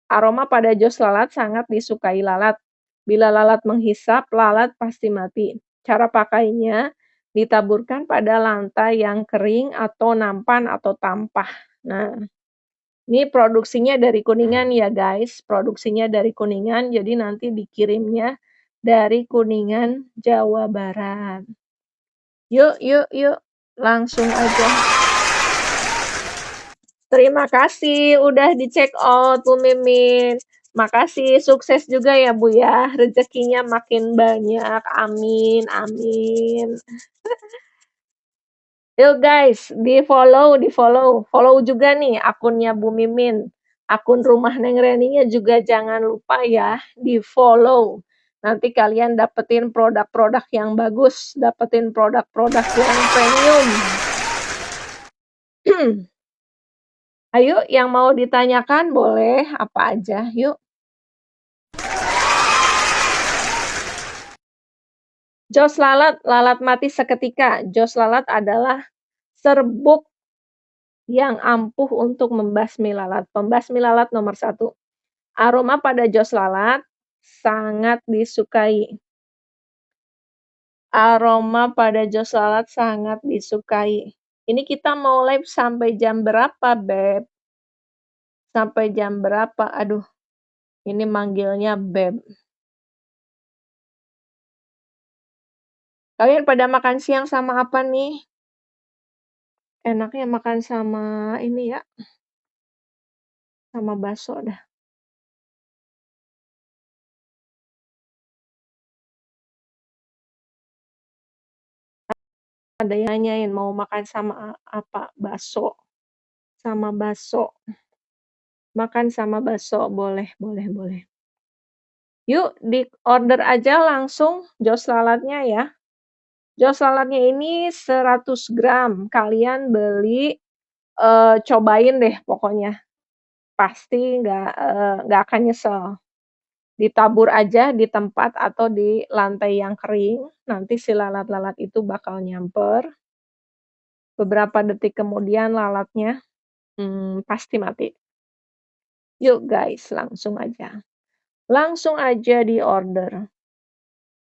Aroma pada jos lalat sangat disukai lalat. Bila lalat menghisap, lalat pasti mati. Cara pakainya, ditaburkan pada lantai yang kering atau nampan atau tampah. Nah, ini produksinya dari Kuningan ya guys, produksinya dari Kuningan, jadi nanti dikirimnya dari Kuningan, Jawa Barat. Yuk yuk yuk, langsung aja. Terima kasih udah di-check out Bu Mimin. Makasih, sukses juga ya Bu ya, rezekinya makin banyak, amin amin. Yuk guys, di-follow, follow juga nih akunnya Bu Mimin. Akun Rumah Neng Reninya juga jangan lupa ya, di-follow. Nanti kalian dapetin produk-produk yang bagus, dapetin produk-produk yang premium. Ayo yang mau ditanyakan boleh, apa aja, yuk. Jos lalat, lalat mati seketika. Jos lalat adalah serbuk yang ampuh untuk membasmi lalat. Pembasmi lalat nomor 1. Aroma pada jos lalat sangat disukai. Aroma pada jos lalat sangat disukai. Ini kita mau live sampai jam berapa, Beb? Sampai jam berapa? Aduh, ini manggilnya Beb. Kalian pada makan siang sama apa nih? Enaknya makan sama ini ya, sama bakso dah. Ada yang nanyain mau makan sama apa? Bakso. Sama bakso. Makan sama bakso, boleh boleh boleh. Yuk di order aja langsung jos lalatnya ya. Jos lalatnya ini 100 gram, kalian beli, cobain deh pokoknya. Pasti nggak akan nyesel. Ditabur aja di tempat atau di lantai yang kering, nanti si lalat-lalat itu bakal nyamper. Beberapa detik kemudian lalatnya, pasti mati. Yuk guys, langsung aja. Langsung aja di-order.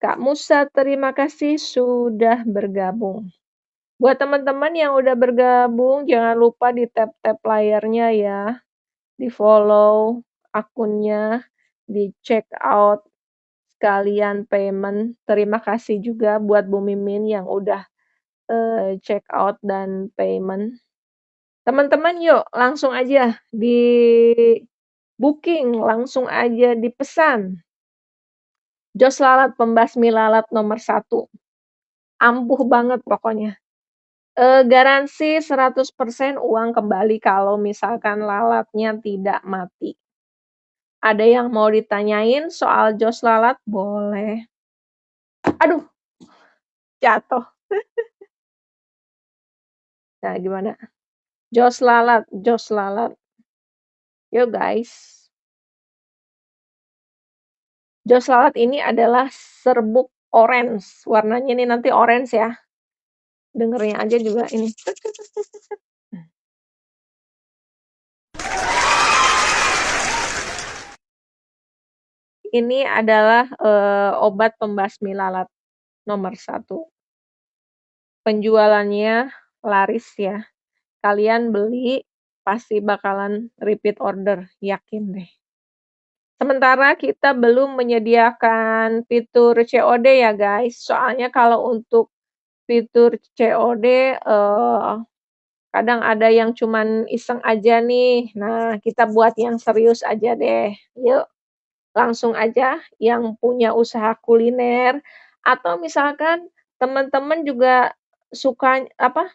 Kak Musa, terima kasih sudah bergabung. Buat teman-teman yang udah bergabung, jangan lupa di-tap-tap layarnya ya, di-follow akunnya, di-check out sekalian payment. Terima kasih juga buat Bu Mimin yang udah, check out dan payment. Teman-teman yuk langsung aja di-booking, langsung aja dipesan. Jos lalat pembasmi lalat nomor 1. Ampuh banget pokoknya. Garansi 100% uang kembali kalau misalkan lalatnya tidak mati. Ada yang mau ditanyain soal jos lalat? Boleh. Aduh, jatuh. Nah, gimana? Jos lalat, jos lalat. Yuk guys. Jos lalat ini adalah serbuk orange. Warnanya ini nanti orange ya. Dengernya aja juga ini. Ini adalah, obat pembasmi lalat nomor 1. Penjualannya laris ya. Kalian beli pasti bakalan repeat order, yakin deh. Sementara kita belum menyediakan fitur COD ya guys, soalnya kalau untuk fitur COD, kadang ada yang cuman iseng aja nih. Nah, kita buat yang serius aja deh. Yuk, langsung aja yang punya usaha kuliner atau misalkan teman-teman juga suka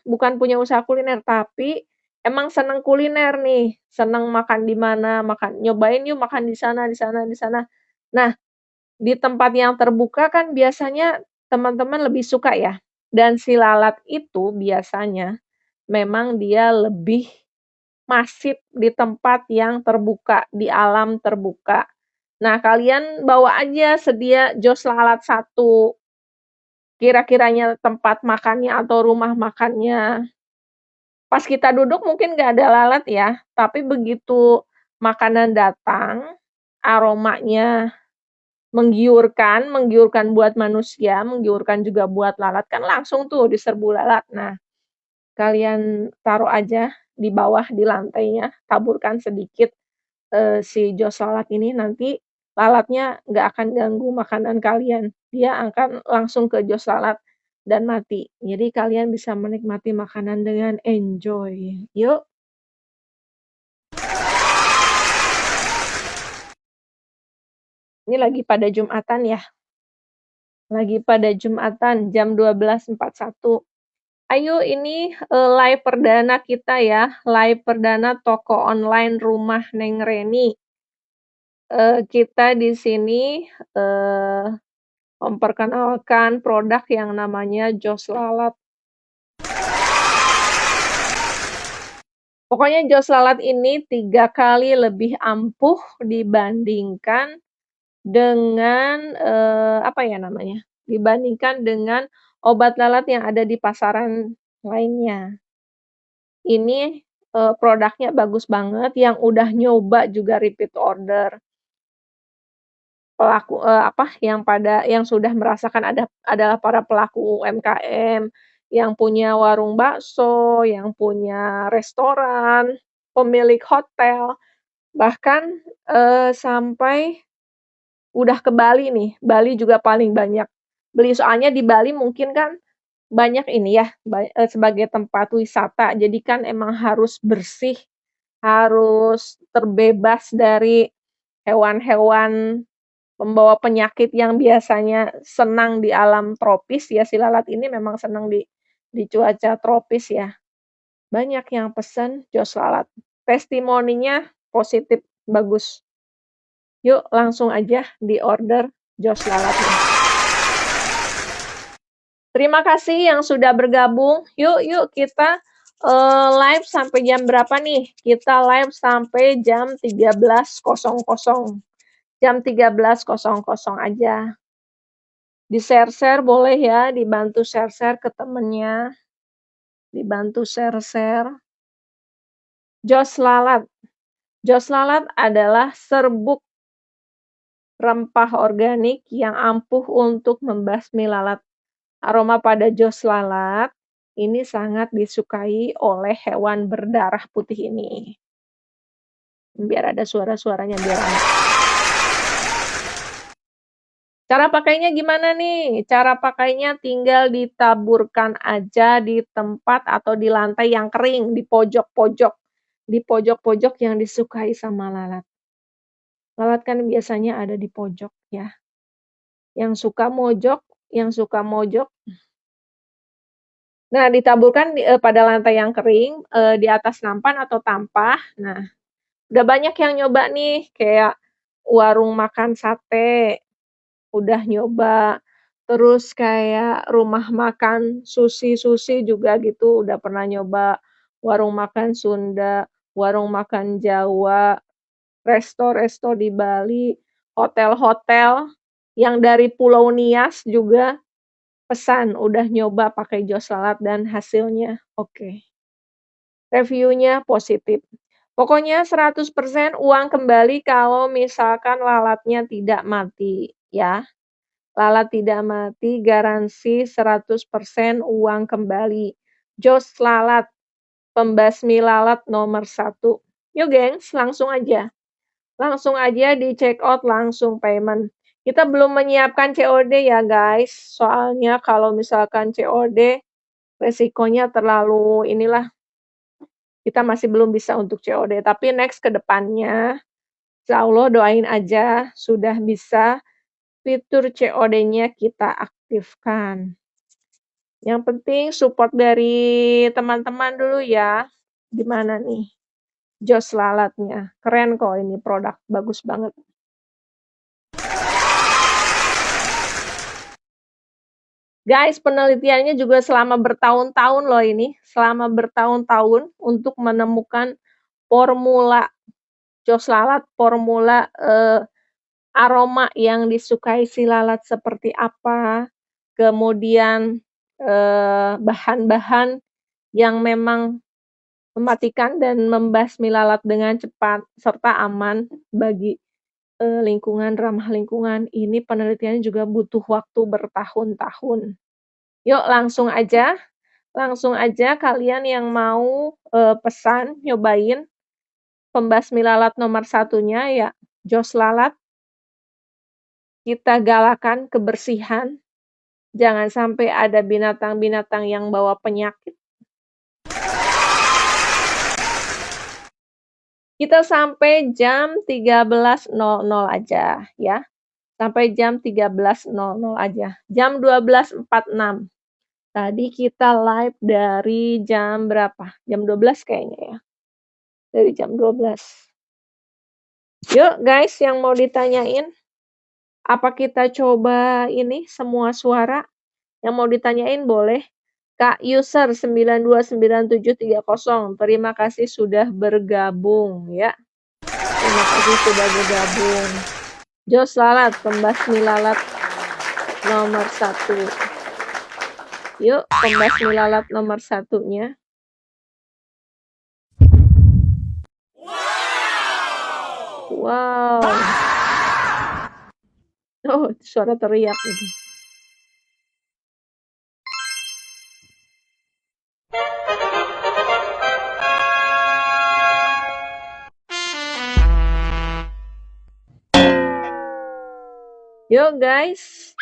bukan punya usaha kuliner, tapi emang seneng kuliner nih, seneng makan di mana, nyobain yuk makan di sana di sana di sana. Nah, di tempat yang terbuka kan biasanya teman-teman lebih suka ya, dan si lalat itu biasanya memang dia lebih masif di tempat yang terbuka, di alam terbuka. Nah, kalian bawa aja sedia jos lalat 1, kira-kiranya tempat makannya atau rumah makannya. Pas kita duduk mungkin nggak ada lalat ya, tapi begitu makanan datang, aromanya menggiurkan, menggiurkan buat manusia, menggiurkan juga buat lalat, kan langsung tuh diserbu lalat. Nah, kalian taruh aja di bawah di lantainya, taburkan sedikit, si jos lalat ini, nanti lalatnya nggak akan ganggu makanan kalian. Dia akan langsung ke jos lalat dan mati. Jadi kalian bisa menikmati makanan dengan enjoy. Yuk. Ini lagi pada Jumatan ya. Lagi pada Jumatan jam 12.41. Ayo ini, live perdana kita ya, live perdana toko online rumah Neng Reni. Kita di sini, memperkenalkan produk yang namanya jos lalat. Pokoknya jos lalat ini 3 kali lebih ampuh dibandingkan dengan, dibandingkan dengan obat lalat yang ada di pasaran lainnya. Ini, produknya bagus banget, yang udah nyoba juga repeat order. Pelaku yang sudah merasakan adalah para pelaku UMKM, yang punya warung bakso, yang punya restoran, pemilik hotel, bahkan, sampai udah ke Bali nih, Bali juga paling banyak beli. Soalnya di Bali mungkin kan banyak ini ya, sebagai tempat wisata, jadi kan emang harus bersih harus terbebas dari hewan-hewan pembawa penyakit yang biasanya senang di alam tropis ya, si lalat ini memang senang di cuaca tropis ya. Banyak yang pesen jos lalat. Testimoninya positif, bagus. Yuk langsung aja di-order jos lalatnya. Terima kasih yang sudah bergabung. Yuk kita live sampai jam berapa nih? Kita live sampai jam 13.00. Jam 13.00 aja. Di-share-share boleh ya, dibantu share-share ke temennya. Dibantu share-share. Jos lalat. Jos lalat adalah serbuk rempah organik yang ampuh untuk membasmi lalat. Aroma pada jos lalat ini sangat disukai oleh hewan berdarah putih ini. Biar ada suara-suaranya biar enak. Cara pakainya gimana nih? Cara pakainya tinggal ditaburkan aja di tempat atau di lantai yang kering, di pojok-pojok. Di pojok-pojok yang disukai sama lalat. Lalat kan biasanya ada di pojok ya. Yang suka mojok. Nah, ditaburkan pada lantai yang kering, di atas nampan atau tampah. Nah, udah banyak yang nyoba nih, kayak warung makan sate, udah nyoba. Terus kayak rumah makan sushi juga gitu, udah pernah nyoba. Warung makan Sunda, warung makan Jawa, resto-resto di Bali, hotel-hotel yang dari Pulau Nias juga pesan, udah nyoba pakai jos lalat dan hasilnya oke. Reviewnya positif. Pokoknya 100% uang kembali kalau misalkan lalatnya tidak mati, ya. Lalat tidak mati, garansi 100% uang kembali. Jos lalat, pembasmi lalat nomor 1. Yuk gengs, langsung aja. Langsung aja di check out, langsung payment. Kita belum menyiapkan COD ya guys, soalnya kalau misalkan COD, resikonya terlalu inilah, kita masih belum bisa untuk COD. Tapi next ke depannya, insyaallah doain aja sudah bisa fitur COD-nya kita aktifkan. Yang penting support dari teman-teman dulu ya. Gimana nih? Jos lalatnya. Keren kok ini produk, bagus banget. Guys, penelitiannya juga selama bertahun-tahun loh ini. Selama bertahun-tahun untuk menemukan formula jos lalat, formula aroma yang disukai si lalat seperti apa, kemudian bahan-bahan yang memang mematikan dan membasmi lalat dengan cepat serta aman bagi lingkungan, ramah lingkungan. Ini penelitiannya juga butuh waktu bertahun-tahun. Yuk langsung aja kalian yang mau pesan, nyobain pembasmi lalat nomor 1-nya ya, jos lalat. Kita galakan kebersihan, jangan sampai ada binatang-binatang yang bawa penyakit. Kita sampai jam 13.00 aja ya. Sampai jam 13.00 aja. Jam 12.46. Tadi kita live dari jam berapa? Jam 12 kayaknya ya. Dari jam 12. Yuk guys yang mau ditanyain. Apa kita coba ini semua suara? Yang mau ditanyain boleh. Kak user 929730. Terima kasih sudah bergabung ya. Terima kasih sudah bergabung. Jos lalat, pembasmi lalat nomor 1. Yuk, pembasmi lalat nomor 1-nya. Wow. Oh, suara teriak ini. Yuk guys.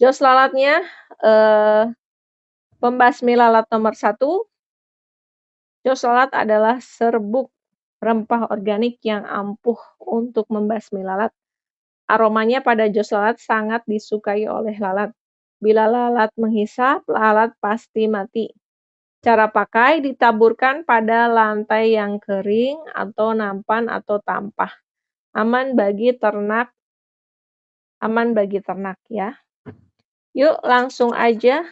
Jos lalatnya Pembasmi lalat nomor 1, jos lalat adalah serbuk rempah organik yang ampuh untuk membasmi lalat. Aromanya pada jos lalat sangat disukai oleh lalat. Bila lalat menghisap, lalat pasti mati. Cara pakai ditaburkan pada lantai yang kering atau nampan atau tampah. Aman bagi ternak ya. Yuk langsung aja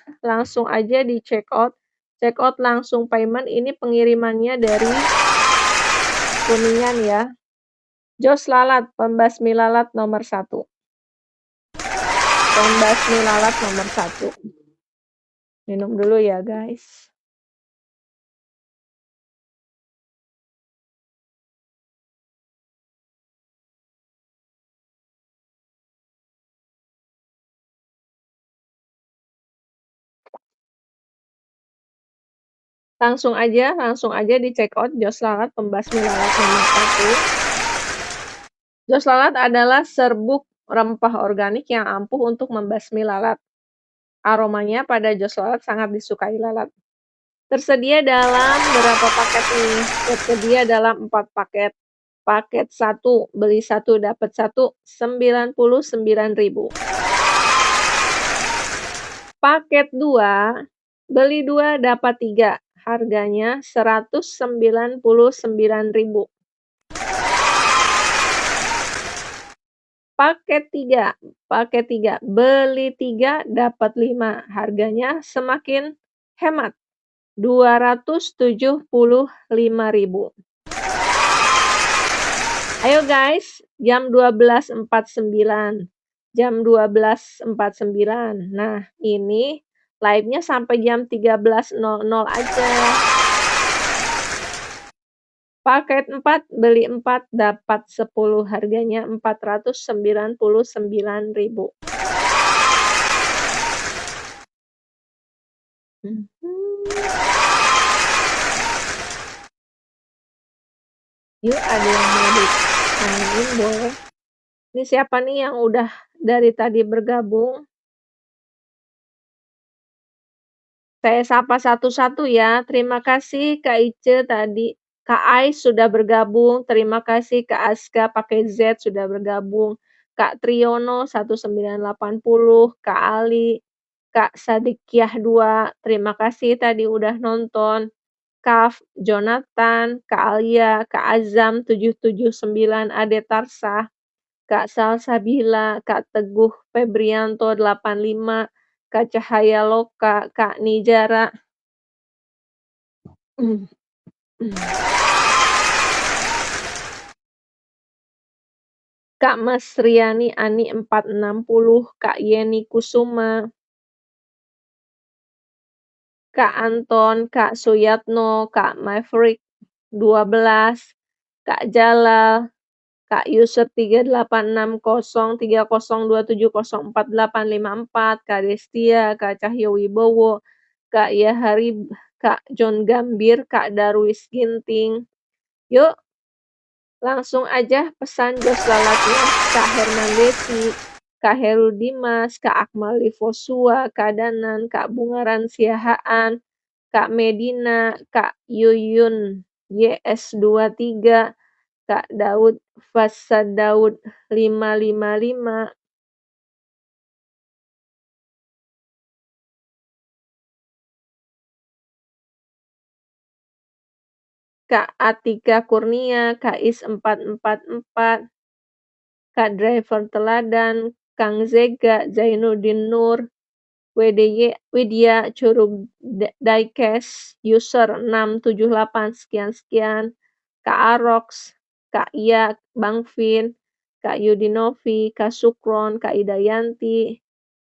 di check out. Check out langsung payment, ini pengirimannya dari Kuningan ya. Jos lalat, pembasmi lalat nomor 1. Pembasmi lalat nomor 1. Minum dulu ya guys. Langsung aja di check out jos lalat pembasmi lalat nomor 1. Jos lalat adalah serbuk rempah organik yang ampuh untuk membasmi lalat. Aromanya pada jos lalat sangat disukai lalat. Tersedia dalam berapa paket nih? Tersedia dalam 4 paket. Paket 1, beli 1 dapat 1, 99.000. Paket 2, beli 2 dapat 3, harganya 199.000. Paket 3, beli 3 dapat 5, harganya semakin hemat, 275.000. Ayo guys, jam 12.49. Jam 12.49. Nah, ini live-nya sampai jam 13.00 aja. Paket 4, beli 4 dapat 10, harganya 499.000. Yuk, ada yang mau ditanyain boleh. Ini siapa nih yang udah dari tadi bergabung? Saya sapa satu-satu ya. Terima kasih Kak Ice tadi. Kak Ais sudah bergabung. Terima kasih Kak Aska pakai Z sudah bergabung. Kak Triono 1980, Kak Ali, Kak Sadikiah 2. Terima kasih tadi udah nonton. Kak Jonathan, Kak Alia, Kak Azam 779, Ade Tarsah, Kak Salsabila, Kak Teguh Febrianto 85, Kak Cahaya Loka, Kak Nijara. Kak Masriani Ani 460, Kak Yeni Kusuma, Kak Anton, Kak Suyatno, Kak Maverick 12, Kak Jalal, Kak Yusuf 38603027048854, Kak Destia, Kak Cahyo Wibowo, Kak Yaharib, Kak John Gambir, Kak Darwis Ginting. Yuk, langsung aja pesan jos lalatnya. Kak Herman Desi, Kak Heru Dimas, Kak Akmal Livosua, Kak Danan, Kak Bungaran Siahaan, Kak Medina, Kak Yuyun YS23, Kak Daud Fasad Daud 555, Kak Atika Kurnia, Kak Is 444, Kak Driver Teladan, Kang Zega, Zainuddin Nur, Widya Curug Diecast, user 678 sekian-sekian, Kak Arox, Kak Iya, Bang Vin, Kak Yudinovi, Kak Sukron, Kak Idayanti,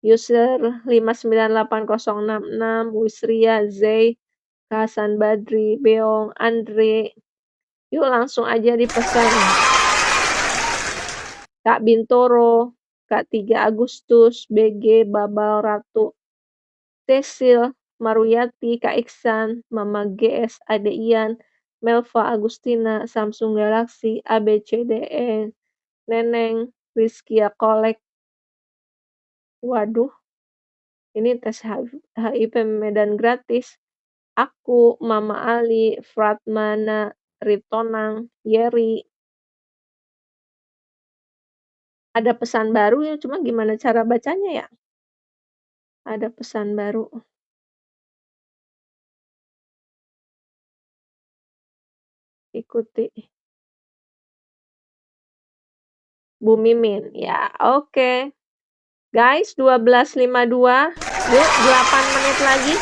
user 5980666, Wisria, Zay, Kak Hasan Badri, Beong, Andre. Yuk langsung aja dipesan. Kak Bintoro, Kak 3 Agustus, BG, Babal Ratu, Cecil, Maruyati, Kak Iksan, Mama GS, Ade Ian, Melva Agustina, Samsung Galaxy, ABCDE, Neneng, Rizkia Kolek. Waduh. Ini tes HIV Medan gratis. Aku, Mama Ali, Pratmana, Ritonang, Yeri. Ada pesan baru ya, cuma gimana cara bacanya ya? Ada pesan baru. Ikuti. Bu Mimin, ya oke. Guys, 12.52. Yuk, 8 menit lagi.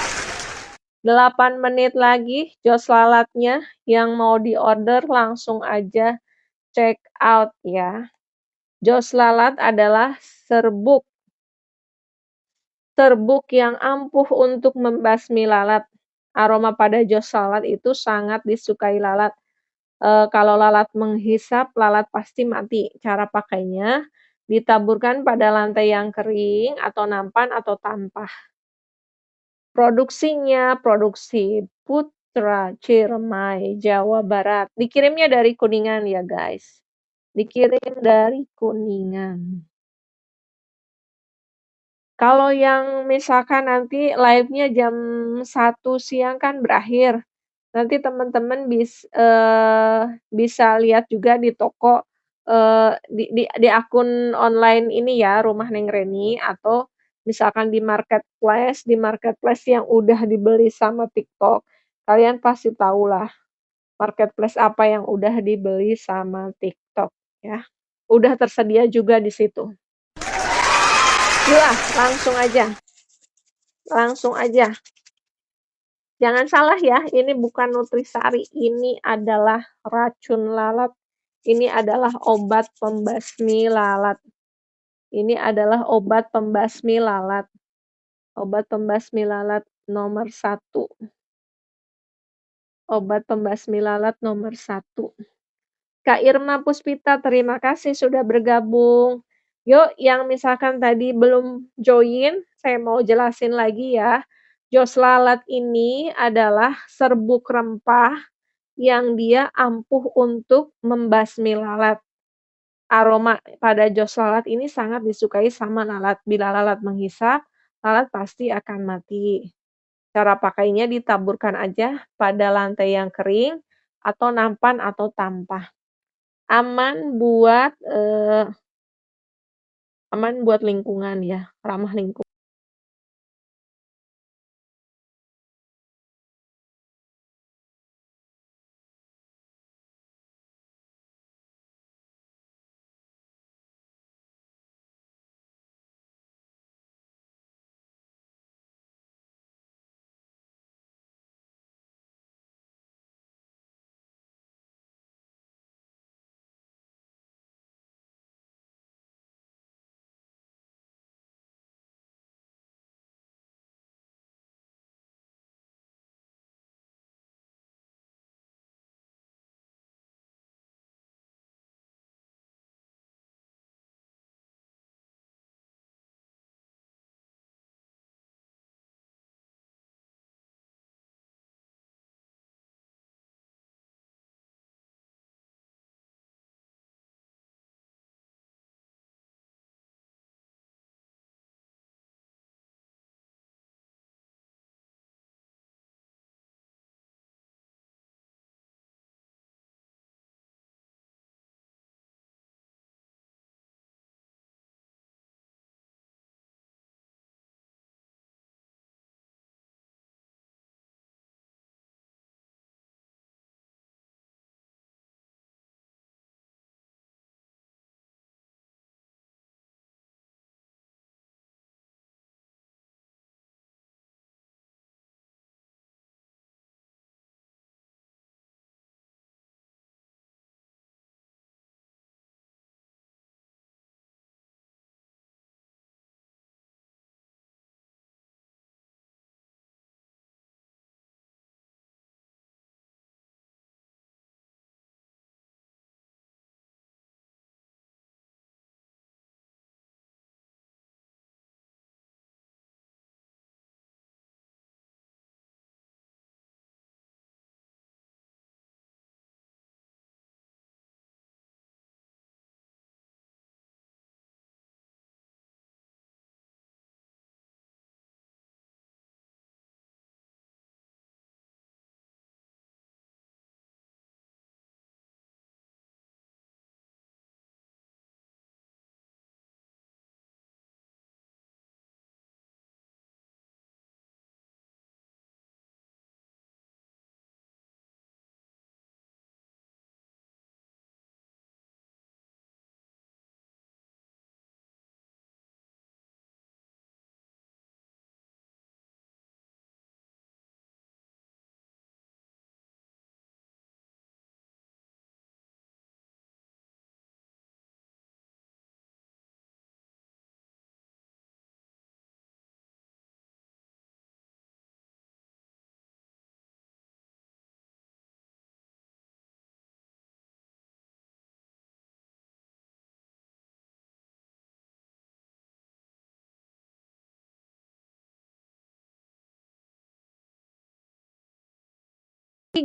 8 menit lagi, jos lalatnya yang mau diorder langsung aja check out ya. Jos lalat adalah serbuk yang ampuh untuk membasmi lalat. Aroma pada jos lalat itu sangat disukai lalat. Kalau lalat menghisap, lalat pasti mati. Cara pakainya, ditaburkan pada lantai yang kering atau nampan atau tampah. Produksinya, produksi Putra, Ciremai, Jawa Barat. Dikirimnya dari Kuningan ya guys. Dikirim dari Kuningan. Kalau yang misalkan nanti live-nya jam 1 siang kan berakhir. Nanti teman-teman bisa lihat juga di toko, di akun online ini ya, Rumah Neng Reni, atau misalkan di marketplace yang udah dibeli sama TikTok. Kalian pasti tahulah marketplace apa yang udah dibeli sama TikTok ya. Udah tersedia juga di situ. Yuk langsung aja. Langsung aja. Jangan salah ya, ini bukan nutrisari, ini adalah racun lalat. Ini adalah obat pembasmi lalat. Ini adalah obat pembasmi lalat. Obat pembasmi lalat nomor 1. Obat pembasmi lalat nomor 1. Kak Irma Puspita, terima kasih sudah bergabung. Yuk, yang misalkan tadi belum join, saya mau jelasin lagi ya. Jos lalat ini adalah serbuk rempah yang dia ampuh untuk membasmi lalat. Aroma pada jos lalat ini sangat disukai sama lalat. Bila lalat menghisap, lalat pasti akan mati. Cara pakainya ditaburkan aja pada lantai yang kering atau nampan atau tampah. Aman buat lingkungan ya, ramah lingkungan.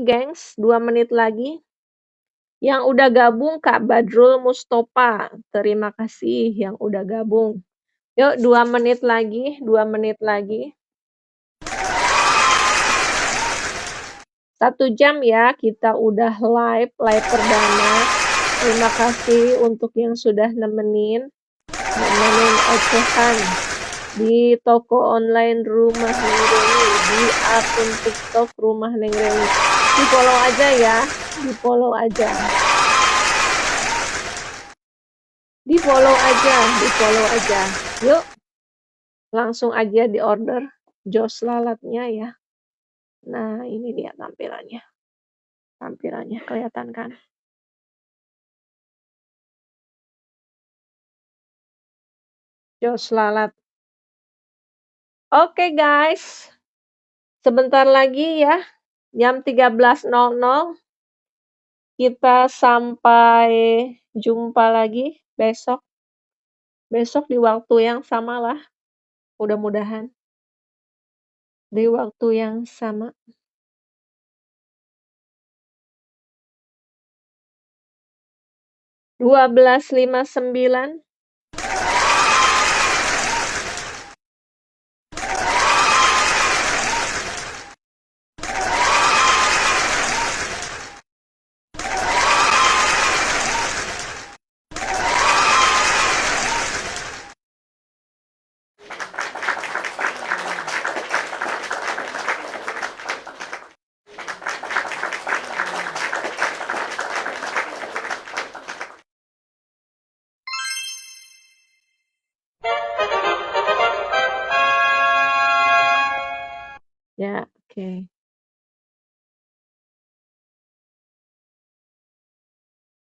gengs, 2 menit lagi. Yang udah gabung Kak Badrul Mustopa, terima kasih yang udah gabung. Yuk 2 menit lagi, 2 menit lagi. 1 jam ya kita udah live perdana. Terima kasih untuk yang sudah nemenin ocehan di toko online Rumah Neng Reni, di akun TikTok Rumah Neng Reni. Di-follow aja ya, di-follow aja. Di-follow aja. Yuk, langsung aja di-order jos lalatnya ya. Nah, ini dia tampilannya. Tampilannya kelihatan kan? Jos lalat. Oke guys, sebentar lagi ya, jam 13.00 kita sampai jumpa lagi besok. Besok di waktu yang sama lah, mudah-mudahan. Di waktu yang sama. 12.59